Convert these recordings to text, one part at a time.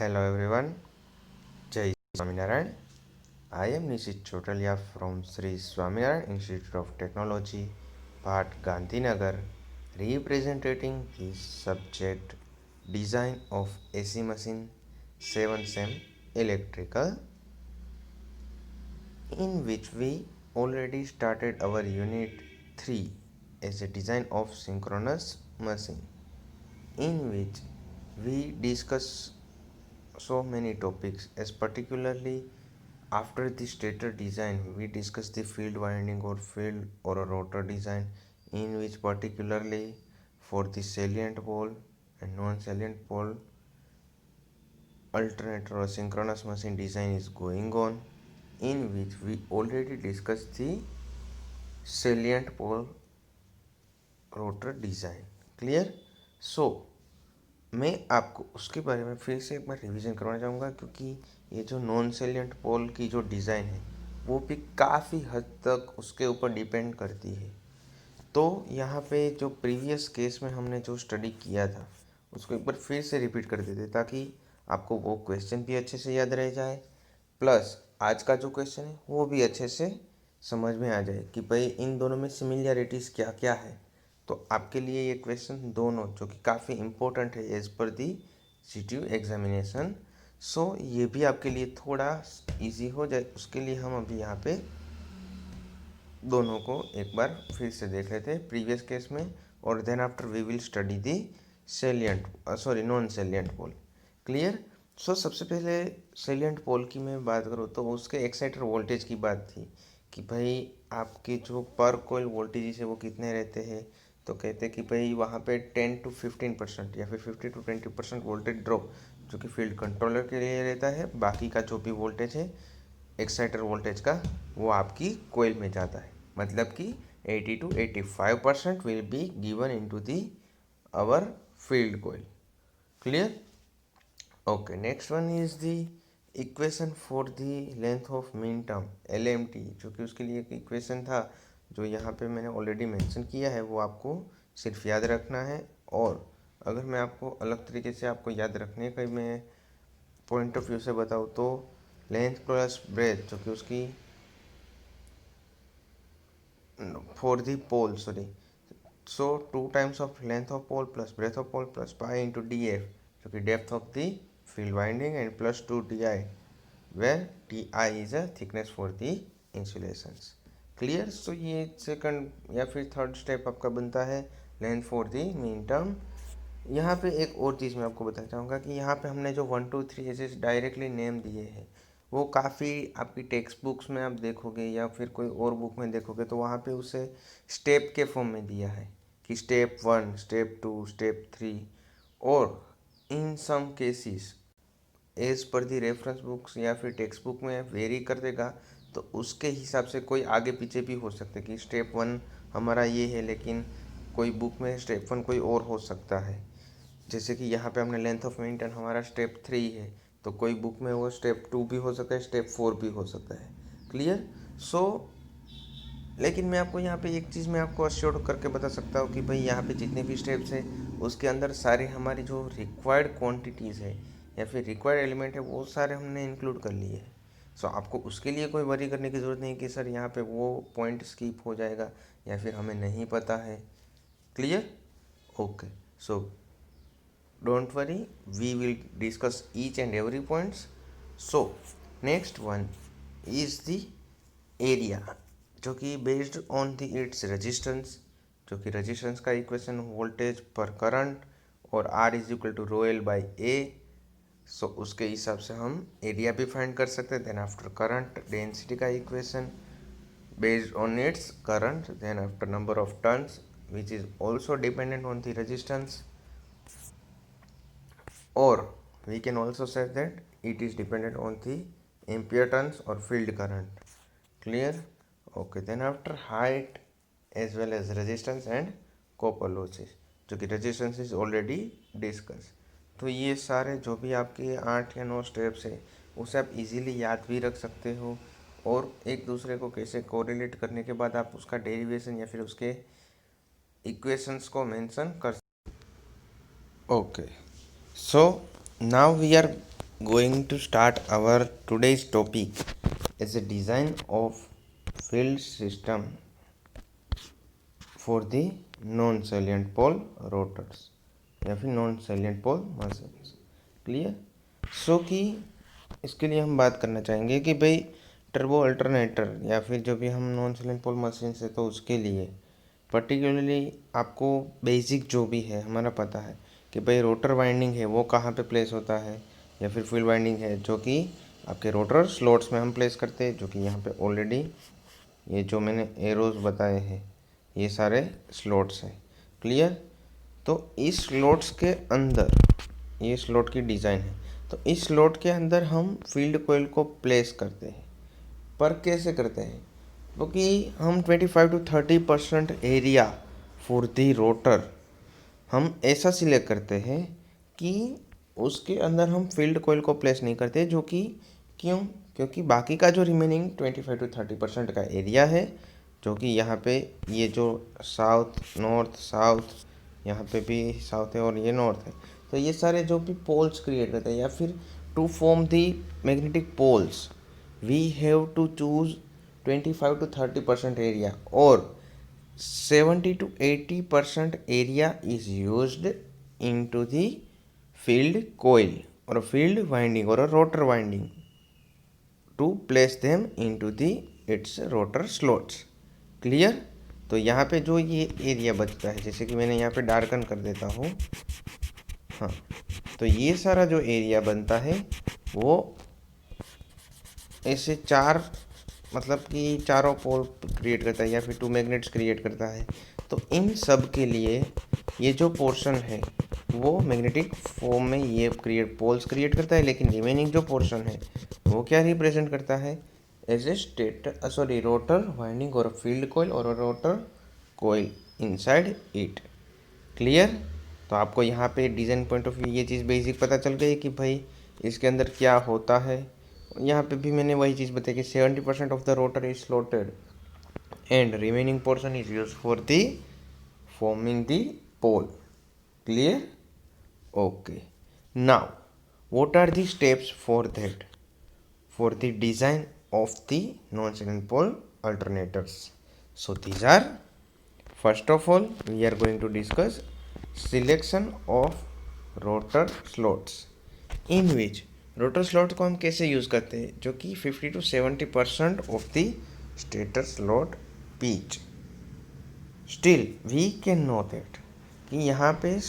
Hello everyone, Jai Swaminarayan. I am Nishit Chotalia from Sri Swaminarayan Institute of Technology, Part Gandhinagar, representing the subject Design of AC Machine 7 SEM Electrical, in which we already started our Unit 3 as a design of synchronous machine, in which we discuss so many topics, as particularly after the stator design we discuss the field winding or field or a rotor design, in which particularly for the salient pole and non-salient pole alternator or synchronous machine design is going on, in which we already discussed the salient pole rotor design. Clear. So मैं आपको उसके बारे में फिर से एक बार revision करवाना चाहूँगा, क्योंकि ये जो नॉन सेलिएंट पोल की जो डिज़ाइन है वो भी काफ़ी हद तक उसके ऊपर डिपेंड करती है। तो यहाँ पे जो प्रीवियस केस में हमने जो स्टडी किया था उसको एक बार फिर से रिपीट कर देते, ताकि आपको वो क्वेश्चन भी अच्छे से याद रह जाए, प्लस आज का जो क्वेश्चन है वो भी अच्छे से समझ में आ जाए कि भाई इन दोनों में सिमिलरिटीज़ क्या क्या है। तो आपके लिए ये क्वेश्चन दोनों जो कि काफ़ी इम्पोर्टेंट है एज पर दी CTU एग्जामिनेशन, सो ये भी आपके लिए थोड़ा इजी हो जाए, उसके लिए हम अभी यहाँ पे दोनों को एक बार फिर से देख लेते हैं प्रीवियस केस में, और then after we will study the salient non salient pole. Clear. So सबसे पहले सेलिएंट पोल की मैं बात करूँ तो उसके एक्साइटर वोल्टेज की बात थी कि भाई आपके जो पर कोयल वोल्टेज है वो कितने रहते हैं। तो कहते हैं कि भाई वहाँ पे 10 to 15% या फिर 50 to 20% वोल्टेज ड्रॉप जो कि फील्ड कंट्रोलर के लिए रहता है, बाकी का जो भी वोल्टेज है एक्साइटर वोल्टेज का वो आपकी कोयल में जाता है, मतलब कि 80 to 85% will be given into the our field coil. Clear. Okay, next one is the equation for the length of mean term LMT, जो कि उसके लिए एक इक्वेशन था जो यहाँ पे मैंने ऑलरेडी मेंशन किया है, वो आपको सिर्फ याद रखना है। और अगर मैं आपको अलग तरीके से आपको याद रखने का मैं पॉइंट ऑफ व्यू से बताऊँ तो लेंथ प्लस ब्रेथ जो कि उसकी for the pole so 2 times of length of pole plus breadth of pole plus pi into df जो कि depth of the field winding and plus 2 di where ti is a thickness for the insulations। Clear. So ये second या फिर third step आपका बनता है length for the mean term. यहाँ पे एक और चीज़ मैं आपको बताना चाहूँगा कि यहाँ पे हमने जो 1 2 3 ऐसे डायरेक्टली नेम दिए हैं वो काफ़ी आपकी टेक्स्ट बुक्स में आप देखोगे या फिर कोई और बुक में देखोगे तो वहाँ पे उसे स्टेप के फॉर्म में दिया है कि स्टेप 1, स्टेप 2, स्टेप 3, और इन सम केसेस एज पर दी रेफरेंस बुक्स या फिर टेक्स्ट बुक में वेरी कर देगा, तो उसके हिसाब से कोई आगे पीछे भी हो सकता है कि स्टेप 1 हमारा ये है लेकिन कोई बुक में स्टेप 1 कोई और हो सकता है। जैसे कि यहाँ पे हमने लेंथ ऑफ मेंटेन हमारा स्टेप 3 है, तो कोई बुक में वो स्टेप 2 भी हो सकता है, स्टेप 4 भी हो सकता है। क्लियर। सो लेकिन मैं आपको यहाँ पे एक चीज़ मैं आपको अश्योर करके बता सकता हूँ कि भाई यहाँ पे जितने भी स्टेप्स है उसके अंदर सारे हमारी जो रिक्वायर्ड क्वांटिटीज़ है या फिर रिक्वायर्ड एलिमेंट है वो सारे हमने इंक्लूड कर लिए हैं। सो आपको उसके लिए कोई वरी करने की ज़रूरत नहीं कि सर यहाँ पे वो पॉइंट स्किप हो जाएगा या फिर हमें नहीं पता है। Clear. Okay, so don't worry, we will discuss each and every points. So next one is the area जो कि based on the its resistance, जो कि रेजिस्टेंस का इक्वेशन वोल्टेज पर करंट और R is equal to rho L by A. So उसके हिसाब से हम एरिया भी फाइंड कर सकते हैं। देन आफ्टर करंट डेंसिटी का equation based on its current, then after number of turns which is also dependent on the resistance, or we can also say that it is dependent on the impedance or field current। Clear। Okay, then after height as well as resistance and copper losses, जो कि resistance is already discussed। तो ये सारे जो भी आपके 8 या 9 steps है उसे आप इजीली याद भी रख सकते हो, और एक दूसरे को कैसे कोरिलेट करने के बाद आप उसका डेरिवेशन या फिर उसके इक्वेशंस को मेंशन कर। Okay, so now we are going to start our today's topic is a design of field system for the non salient pole rotors या फिर non salient pole machines. Clear. So कि इसके लिए हम बात करना चाहेंगे कि भाई टर्बो अल्टरनेटर या फिर जो भी हम नॉन सैलिएंट पोल मशीन्स है तो उसके लिए पर्टिकुलरली आपको बेसिक जो भी है हमारा पता है कि भाई रोटर वाइंडिंग है वो कहाँ पे प्लेस होता है, या फिर फील्ड वाइंडिंग है जो कि आपके रोटर स्लॉट्स में हम प्लेस करते हैं, जो कि यहाँ पे ऑलरेडी ये जो मैंने एरोज बताए हैं ये सारे स्लॉट्स हैं। क्लियर। तो इस स्लॉट्स के अंदर ये स्लॉट की डिज़ाइन है, तो इस स्लॉट के अंदर हम फील्ड कोयल को प्लेस करते हैं। पर कैसे करते हैं? क्योंकि हम 25 to 30% area for the rotor हम ऐसा सिलेक्ट करते हैं कि उसके अंदर हम फील्ड कोयल को प्लेस नहीं करते, जो कि क्योंकि बाकी का जो रिमेनिंग 25 to 30% का एरिया है, जो कि यहाँ पे ये जो साउथ नॉर्थ साउथ यहाँ पे भी साउथ है और ये नॉर्थ है, तो ये सारे जो भी पोल्स क्रिएट करते हैं या फिर to form the magnetic poles we have to choose 25 to 30% area, और 70 to 80% area is used into the field coil और फील्ड वाइंडिंग और rotor winding to place them into the its rotor slots. Clear. तो यहाँ पे जो ये area बचता है, जैसे कि मैंने यहाँ पे डार्कन कर देता हूँ, हाँ, तो ये सारा जो एरिया बनता है वो ऐसे चार मतलब कि चारों पोल क्रिएट करता है या फिर टू मैग्नेट्स क्रिएट करता है। तो इन सब के लिए ये जो पोर्शन है वो मैग्नेटिक फॉर्म में ये पोल्स क्रिएट करता है, लेकिन रिमेनिंग जो पोर्शन है वो क्या रिप्रेजेंट करता है? एज ए रोटर वाइंडिंग और फील्ड कोयल और rotor coil inside it. Clear. तो आपको यहाँ पे डिज़ाइन पॉइंट ऑफ व्यू ये चीज़ बेसिक पता चल गई कि भाई इसके अंदर क्या होता है। यहाँ पे भी मैंने वही चीज़ बताई कि 70% of the rotor is slotted and remaining portion is use for the forming the pole. Clear. Okay. Now what are the steps for that for the design of the non-silent pole alternators? So these are, first of all we are going to discuss selection of rotor slots, in which rotor slot को हम कैसे use करते हैं, जो कि 50 to 70% of the stator slot pitch. Still we can know that कि यहाँ पे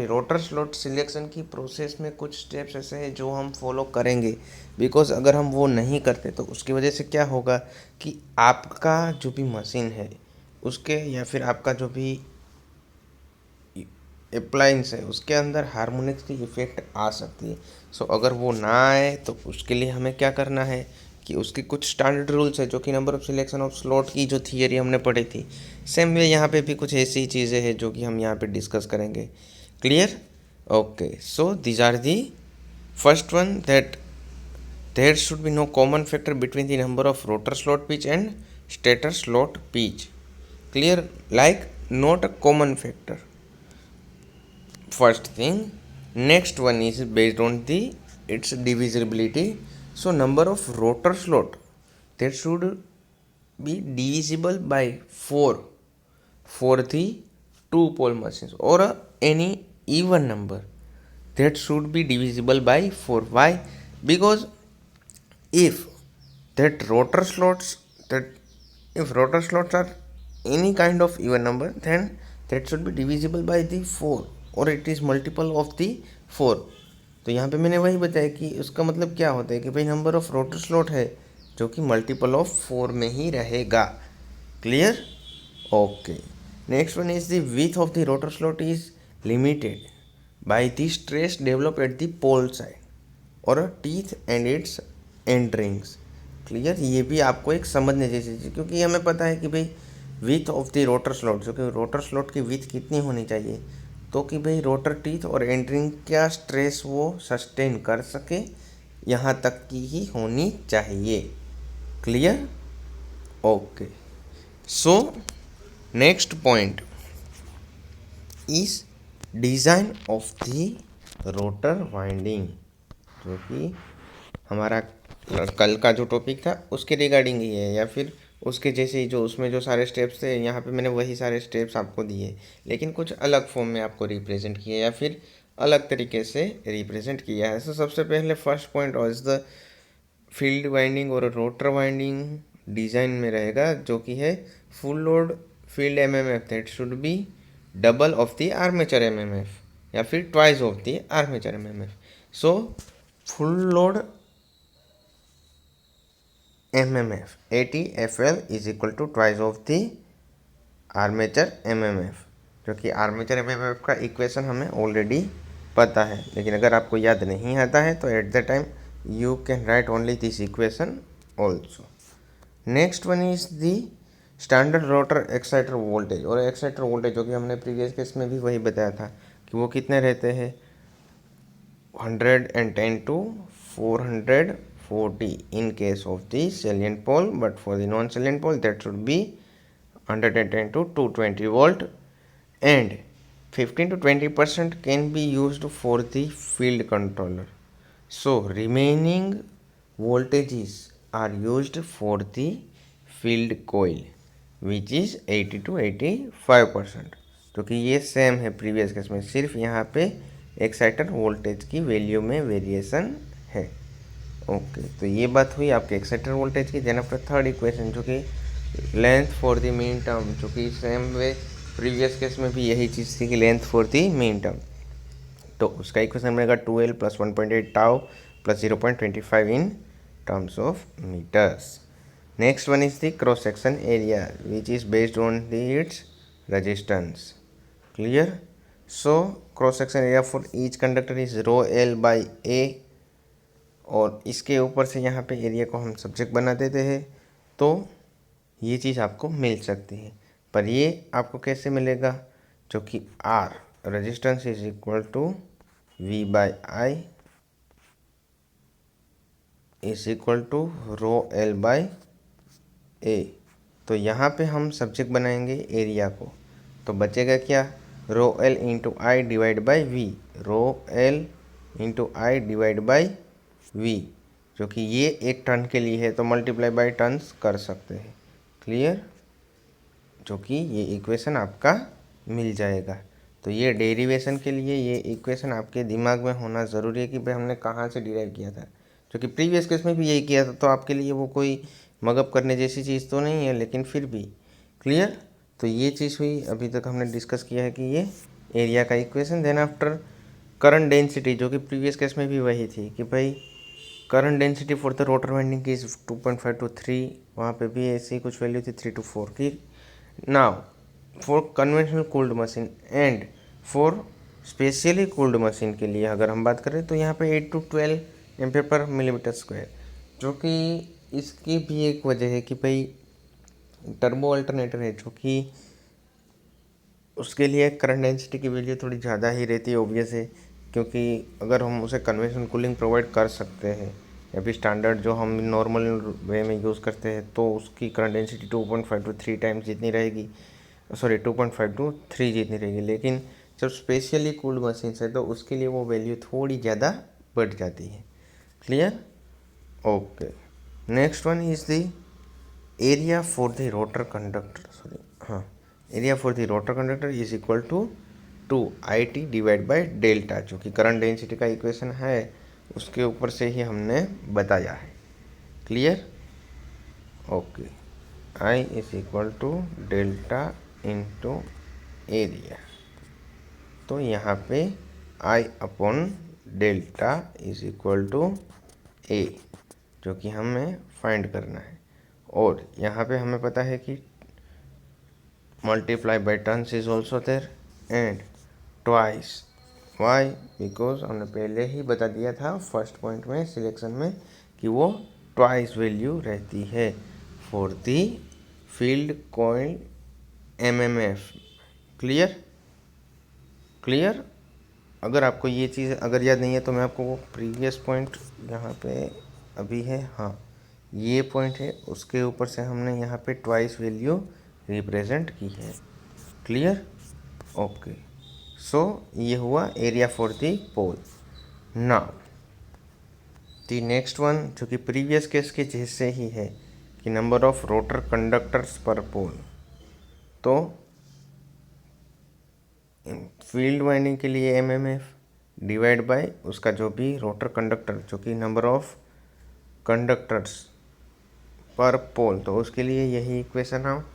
रोटर स्लॉट सिलेक्शन की प्रोसेस में कुछ स्टेप्स ऐसे हैं जो हम फॉलो करेंगे, बिकॉज अगर हम वो नहीं करते तो उसकी वजह से क्या होगा कि आपका जो भी मशीन है उसके या फिर आपका जो भी अप्लायंस है उसके अंदर हार्मोनिक्स की इफ़ेक्ट आ सकती है। सो अगर वो ना आए तो उसके लिए हमें क्या करना है कि उसके कुछ स्टैंडर्ड रूल्स है, जो कि number of selection of slot की जो थियरी हमने पढ़ी थी, सेम वे यहाँ पे भी कुछ ऐसी चीज़ें हैं जो कि हम यहाँ पे डिस्कस करेंगे। Clear. Okay. So these are the first one that there should be no common factor between the number of rotor slot pitch and stator slot pitch. Clear. Like not a common factor, first thing. Next one is based on the its divisibility. So number of rotor slot that should be divisible by 4 for the two pole machines, or any even number that should be divisible by 4. Why? Because if that rotor slots that if rotor slots are any kind of even number, then that should be divisible by the 4 और it is multiple of the 4। तो यहाँ पे मैंने वही बताया कि उसका मतलब क्या होता है कि भाई नंबर ऑफ रोटर स्लॉट है जो कि मल्टीपल ऑफ 4 में ही रहेगा। Clear. Okay. Next one is the width of the rotor slot is limited by the stress develop at the pole side और teeth and its end rings. Clear. ये भी आपको एक समझने जैसी चीज़, क्योंकि हमें पता है कि भाई width of the rotor slot, जो कि रोटर स्लॉट की विड्थ कितनी होनी चाहिए, तो कि भाई रोटर टीथ और एंडरिंग क्या स्ट्रेस वो सस्टेन कर सके, यहाँ तक की ही होनी चाहिए। Clear. Okay. So next point is design of the rotor winding. जो कि हमारा कल का जो टॉपिक था उसके रिगार्डिंग ही है, या फिर उसके जैसे ही जो उसमें जो सारे स्टेप्स थे यहाँ पे मैंने वही सारे स्टेप्स आपको दिए, लेकिन कुछ अलग फॉर्म में आपको रिप्रेजेंट किया या फिर अलग तरीके से रिप्रेजेंट किया है। तो सबसे पहले first point is the field winding और रोटर वाइंडिंग डिज़ाइन में रहेगा, जो कि है full load field MMF that should be double of the armature MMF या फिर twice of the armature MMF. So full load MMF ATFL is equal to twice of the armature MMF, जो कि armature MMF का equation हमें already पता है, लेकिन अगर आपको याद नहीं आता है तो at the time you can write only this equation also. Next one is the standard rotor exciter voltage और एक्साइटर वोल्टेज, जो कि हमने प्रीवियस केस में भी वही बताया था कि वो कितने रहते हैं 110 to 440 in case of the salient pole, but for the non-salient pole that should be 110 to 220 volt, and 15 to 20% can be used for the field controller. So remaining voltages are used for the field coil which is 80 to 85%, तो कि ये same है previous case में, सिर्फ यहाँ पे exciter voltage की value में वेरिएशन है। ओके, तो ये बात हुई आपके एक्साइटर वोल्टेज की। देन आफ्टर थर्ड इक्वेशन, जो कि length for the mean term, जो कि सेम वे प्रीवियस केस में भी यही चीज़ थी कि length for the mean term, तो उसका इक्वेशन रहेगा 2L plus 1.8 tau plus 0.25 in terms of metres. Next one is the cross section area which is based on the its resistance. Clear? So cross section area for each conductor is rho L by A, और इसके ऊपर से यहाँ पे area को हम subject बना देते हैं, तो ये चीज़ आपको मिल सकती है। पर ये आपको कैसे मिलेगा, जो कि R resistance is equal to V by I is equal to rho L by A. तो यहाँ पे हम सब्जेक्ट बनाएंगे एरिया को, तो बचेगा क्या, rho L into I divide by V, rho L into I divide by V, जो कि ये एक टर्न के लिए है तो मल्टीप्लाई बाई टर्न्स कर सकते हैं। क्लियर? जो कि ये इक्वेशन आपका मिल जाएगा। तो ये डेरिवेशन के लिए ये इक्वेशन आपके दिमाग में होना ज़रूरी है कि भाई हमने कहाँ से डिराइव किया था, जो कि प्रीवियस केस में भी यही किया था, तो आपके लिए वो कोई मगअप करने जैसी चीज़ तो नहीं है, लेकिन फिर भी। क्लियर? तो ये चीज़ हुई, अभी तक हमने डिस्कस किया है कि ये एरिया का equation. Then after current density, जो कि प्रीवियस केस में भी वही थी कि भाई current density for the rotor winding की 2.5 to 3, वहाँ पे भी ऐसी कुछ वैल्यू थी 3 to 4 की। Now for conventional cooled machine and for specially cooled machine के लिए अगर हम बात करें तो यहाँ पे 8 to 12 एम्पीयर पर मिलीमीटर स्क्वायर, जो कि इसकी भी एक वजह है कि भाई टर्बो अल्टरनेटर है, जो कि उसके लिए करंट डेंसिटी की वैल्यू थोड़ी ज़्यादा ही रहती है, ऑब्वियस है, क्योंकि अगर हम उसे कन्वेंशनल कूलिंग प्रोवाइड कर सकते हैं या फिर स्टैंडर्ड जो हम नॉर्मल वे में यूज़ करते हैं, तो उसकी करंट डेंसिटी 2.5 to 3 टाइम्स जितनी रहेगी, सॉरी 2.5 to 3 जितनी रहेगी। लेकिन जब स्पेशली कूल्ड मशीन है तो उसके लिए वो वैल्यू थोड़ी ज़्यादा बढ़ जाती है। Clear? Okay, next one is the area for the rotor conductor, sorry हाँ, area for the rotor conductor is equal to 2IT divide by delta, जो कि करंट डेंसिटी का इक्वेशन है, उसके ऊपर से ही हमने बताया है। Clear? Okay, I is equal to delta into area, तो यहाँ पे I upon delta is equal to A, जो कि हमें फाइंड करना है, और यहाँ पे हमें पता है कि multiply by turns is also there and twice. Why? Because हमने पहले ही बता दिया था फर्स्ट पॉइंट में सिलेक्शन में कि वो ट्वाइस वैल्यू रहती है for the field coil MMF। Clear? Clear? अगर आपको ये चीज़ अगर याद नहीं है तो मैं आपको वो प्रीवियस पॉइंट यहाँ पे अभी है, हाँ ये पॉइंट है, उसके ऊपर से हमने यहाँ पे ट्वाइस वैल्यू रिप्रेजेंट की है। क्लियर? ओके, सो ये हुआ area for the pole. Now the next one जो कि प्रीवियस केस के जैसे ही है कि नंबर ऑफ रोटर कंडक्टर्स पर पोल। तो फील्ड वाइंडिंग के लिए एमएमएफ डिवाइड बाय उसका जो भी रोटर कंडक्टर जो कि नंबर ऑफ कंडक्टर्स पर पोल, तो उसके लिए यही इक्वेशन हम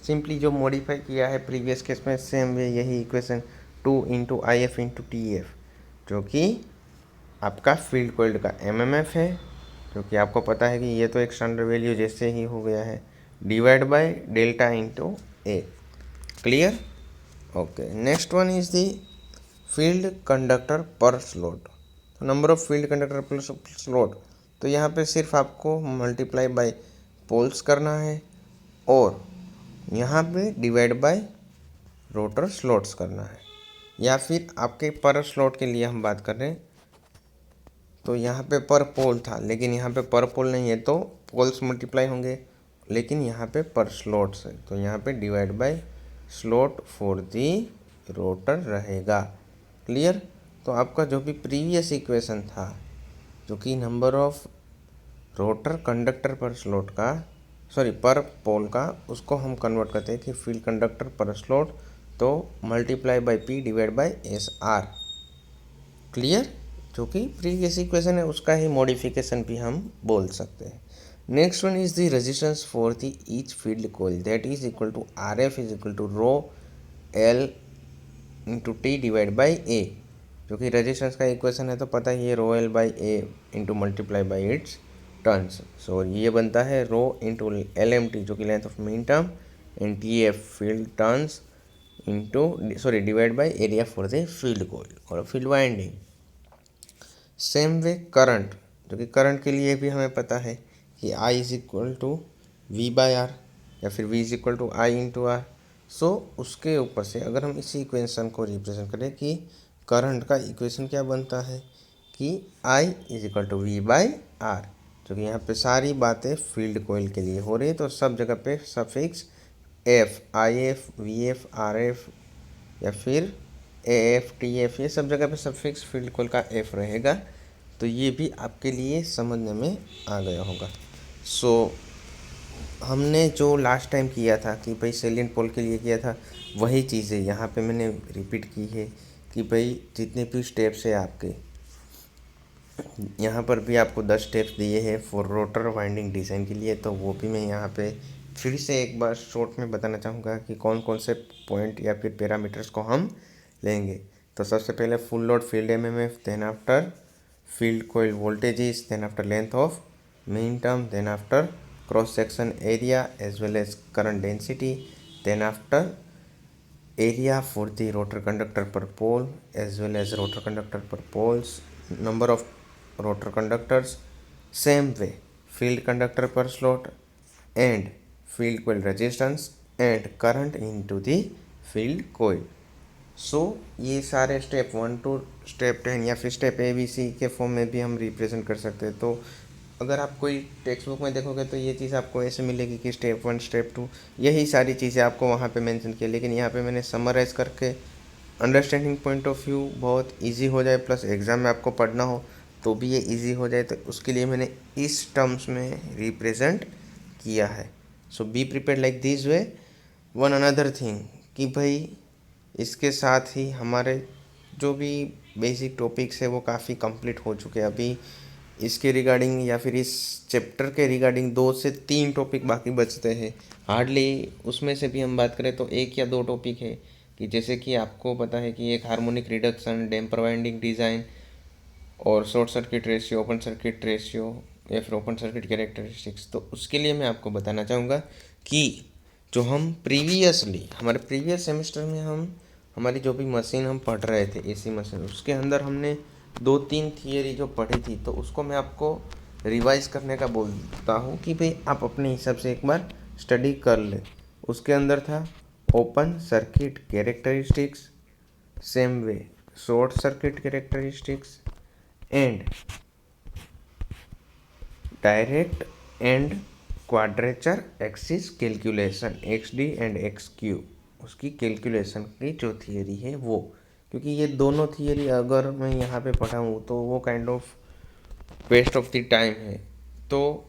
सिंपली जो मॉडिफाई किया है प्रीवियस केस में सेम वे यही equation 2 into I F into T F जो कि आपका फील्ड कॉइल्ड का एमएमएफ है, जो कि आपको पता है कि ये तो एक स्टैंडर्ड वैल्यू जैसे ही हो गया है, divide by delta into A. Clear? Okay, next one is the field conductor पर स्लॉट। तो नंबर ऑफ फील्ड कंडक्टर पर स्लॉट, तो यहाँ पे सिर्फ आपको मल्टीप्लाई बाय पोल्स करना है और यहाँ पे डिवाइड बाय रोटर स्लॉट्स करना है, या फिर आपके पर स्लॉट के लिए हम बात कर रहे हैं तो यहाँ पे पर पोल था, लेकिन यहाँ पे पर पोल नहीं है तो पोल्स मल्टीप्लाई होंगे, लेकिन यहाँ पे पर स्लॉट्स है तो यहाँ पे divide by slot for the rotor रहेगा। क्लियर? तो आपका जो भी प्रीवियस इक्वेशन था जो कि नंबर ऑफ रोटर कंडक्टर पर स्लॉट का पर पोल का, उसको हम कन्वर्ट करते हैं कि फील्ड कंडक्टर पर स्लॉट, तो multiply by P divide by S R. Clear? जो कि प्रीवियस इक्वेशन है उसका ही मॉडिफिकेशन भी हम बोल सकते हैं। Next one is the resistance for the each field coil that is equal to R F is equal to rho L into T divide by A, जो कि रेजिस्टेंस का इक्वेशन है तो पता ही है rho L by A into multiply by its turns. So ये बनता है rho into L M T जो कि length of mean term and T F field turns into divide by area for the field coil और field winding. Same way current, जो कि current के लिए भी हमें पता है कि I is equal to V by R या फिर V is equal to I into R. So उसके ऊपर से अगर हम इसी इक्वेशन को रिप्रेजेंट करें कि करंट का इक्वेशन क्या बनता है कि I is equal to V by R, जो कि यहाँ पे सारी बातें फील्ड कॉइल के लिए हो रही है तो सब जगह पे suffix F, I F, V F, R F या फिर ए एफ, टी एफ, ये सब जगह पे सफिक्स फील्ड कॉइल का एफ रहेगा। तो ये भी आपके लिए समझने में आ गया होगा। सो हमने जो लास्ट टाइम किया था कि भाई सेलिएंट पोल के लिए किया था वही चीज़ें यहाँ पे मैंने रिपीट की है कि भाई जितने भी स्टेप्स है आपके, यहाँ पर भी आपको 10 स्टेप्स दिए हैं फॉर रोटर वाइंडिंग डिज़ाइन के लिए, तो वो भी मैं यहाँ पे फिर से एक बार शॉर्ट में बताना चाहूँगा कि कौन कौन से पॉइंट या फिर पैरामीटर्स को हम लेंगे। तो सबसे पहले full load field MMF, then after field coil voltages, then after length of mean term, then after cross section area as well as current density, then after area for the rotor conductor per pole as well as rotor conductor per poles, number of rotor conductors, same way field conductor per slot and field coil resistance and current into the field coil। सो ये सारे step 1 to step 10 या फिर step ABC के form में भी हम represent कर सकते हैं। तो अगर आप कोई टेक्स्ट बुक में देखोगे तो ये चीज़ आपको ऐसे मिलेगी कि स्टेप 1 स्टेप 2 यही सारी चीज़ें आपको वहाँ पे मेंशन किया, लेकिन यहाँ पे मैंने समराइज़ करके अंडरस्टैंडिंग पॉइंट ऑफ व्यू बहुत इजी हो जाए प्लस एग्ज़ाम में आपको पढ़ना हो तो भी ये इजी हो जाए, तो उसके लिए मैंने इस टर्म्स में रिप्रेजेंट किया है। So be prepare like this way. One another thing कि भाई इसके साथ ही हमारे जो भी बेसिक टॉपिक्स है वो काफ़ी कंप्लीट हो चुके हैं। अभी इसके रिगार्डिंग या फिर इस चैप्टर के रिगार्डिंग 2 से 3 टॉपिक बाकी बचते हैं हार्डली। उसमें से भी हम बात करें तो 1 या 2 टॉपिक है कि जैसे कि आपको पता है कि एक harmonic reduction, damper winding design और short circuit ratio, open circuit ratio या फिर ओपन सर्किट कैरेक्टरिस्टिक्स। तो उसके लिए मैं आपको बताना चाहूँगा कि जो हम प्रीवियसली हमारे प्रीवियस सेमेस्टर में हमारी जो भी मशीन हम पढ़ रहे थे एसी मशीन, उसके अंदर हमने 2-3 थियरी जो पढ़ी थी तो उसको मैं आपको रिवाइज करने का बोलता हूँ कि भाई आप अपने हिसाब से एक बार स्टडी कर ले। उसके अंदर था open circuit characteristics, same way short circuit characteristics and direct and quadrature axis calculation XD and XQ, उसकी कैलकुलेशन की जो थियरी है वो, क्योंकि ये दोनों थियरी अगर मैं यहाँ पे पढ़ाऊँ तो वो kind of waste of the time है। तो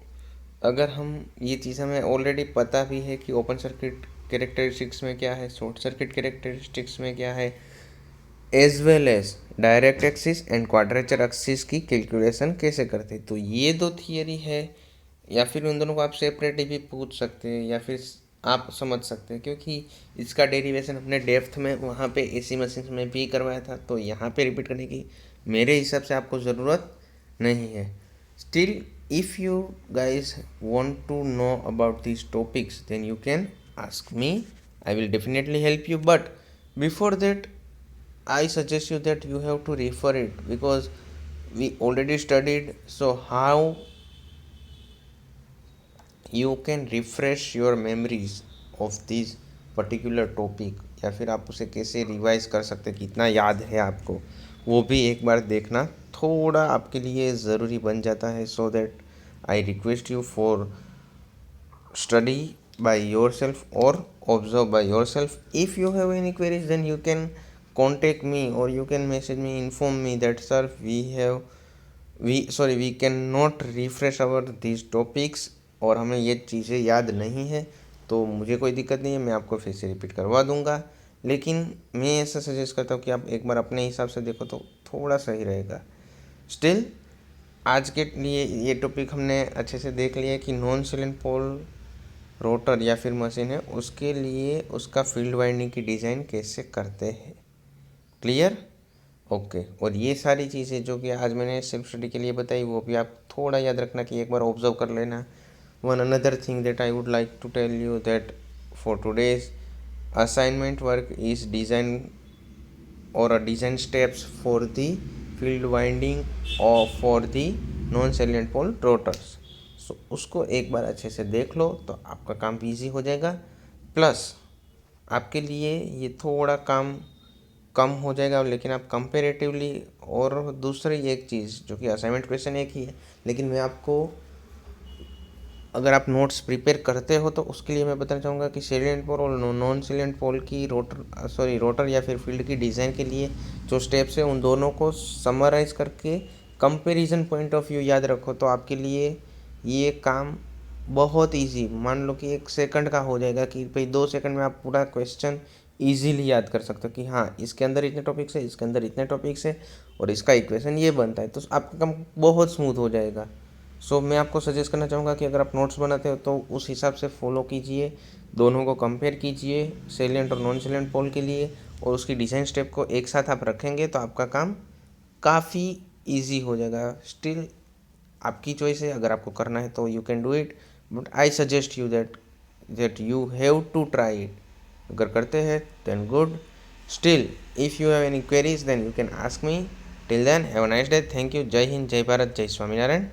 अगर हम ये चीज़ हमें ऑलरेडी पता भी है कि ओपन सर्किट कैरेक्टरिस्टिक्स में क्या है, शॉर्ट सर्किट कैरेक्टरिस्टिक्स में क्या है, as well as direct axis and quadrature axis की कैलकुलेशन कैसे करते हैं, तो ये दो थियरी है, या फिर उन दोनों को आप सेपरेटली भी पूछ सकते हैं या फिर आप समझ सकते हैं, क्योंकि इसका डेरिवेशन अपने डेप्थ में वहाँ पे एसी मशीन में भी करवाया था, तो यहाँ पे रिपीट करने की मेरे हिसाब से आपको ज़रूरत नहीं है। Still if you guys want to know about these topics then you can ask me. I will definitely help you, but before that I suggest you that you have to refer it, because we already studied. So how you can refresh your memories of this particular topic, या फिर आप उसे कैसे revise कर सकते हैं, कितना याद है आपको, वो भी एक बार देखना थोड़ा आपके लिए ज़रूरी बन जाता है। So that I request you for study by yourself or observe by yourself. If you have any queries, then you can contact me or you can message me, inform me that sir we cannot refresh our these topics, और हमें ये चीज़ें याद नहीं है, तो मुझे कोई दिक्कत नहीं है, मैं आपको फिर से रिपीट करवा दूंगा। लेकिन मैं ऐसा सजेस्ट करता हूँ कि आप एक बार अपने हिसाब से देखो तो थोड़ा सही रहेगा। स्टिल आज के लिए ये टॉपिक हमने अच्छे से देख लिया कि नॉन साइलेंट पोल रोटर या फिर मशीन है, उसके लिए उसका फील्ड वाइंडिंग की डिज़ाइन कैसे करते हैं। क्लियर? ओके। और ये सारी चीज़ें जो कि आज मैंने सेल्फ स्टडी के लिए बताई, वो भी आप थोड़ा याद रखना कि एक बार ऑब्जर्व कर लेना। One another thing that I would like to tell you that for today's assignment work is design or a design steps for the field winding or for the non salient pole rotors। सो उसको एक बार अच्छे से देख लो तो आपका काम भी easy हो जाएगा, प्लस आपके लिए ये थोड़ा काम कम हो जाएगा। लेकिन आप कंपेरेटिवली, और दूसरी एक चीज़ जो कि असाइनमेंट क्वेश्चन एक ही है, लेकिन मैं आपको, अगर आप नोट्स प्रिपेयर करते हो तो उसके लिए मैं बताना चाहूँगा कि सैलिएंट पोल और नॉन सैलिएंट पोल की रोटर या फिर फील्ड की डिज़ाइन के लिए जो स्टेप्स है, उन दोनों को समराइज़ करके कंपैरिजन पॉइंट ऑफ व्यू याद रखो, तो आपके लिए ये काम बहुत इजी, मान लो कि 1 सेकंड का हो जाएगा, कि भाई 2 सेकंड में आप पूरा क्वेश्चन ईजीली याद कर सकते हो कि हाँ इसके अंदर इतने टॉपिक्स है, इसके अंदर इतने टॉपिक्स है, और इसका इक्वेशन ये बनता है, तो आपका काम बहुत स्मूथ हो जाएगा। सो मैं आपको सजेस्ट करना चाहूँगा कि अगर आप नोट्स बनाते हो तो उस हिसाब से फॉलो कीजिए, दोनों को कंपेयर कीजिए सैलिएंट और नॉन सैलिएंट पोल के लिए, और उसकी डिज़ाइन स्टेप को एक साथ आप रखेंगे तो आपका काम काफ़ी इजी हो जाएगा। स्टिल आपकी चॉइस है, अगर आपको करना है तो you can do it, but I suggest you that you have to try it. अगर करते हैं then good. Still if you have any queries then you can ask me. Till then have a nice day. Thank you. जय हिंद, जय भारत, जय स्वामीनारायण।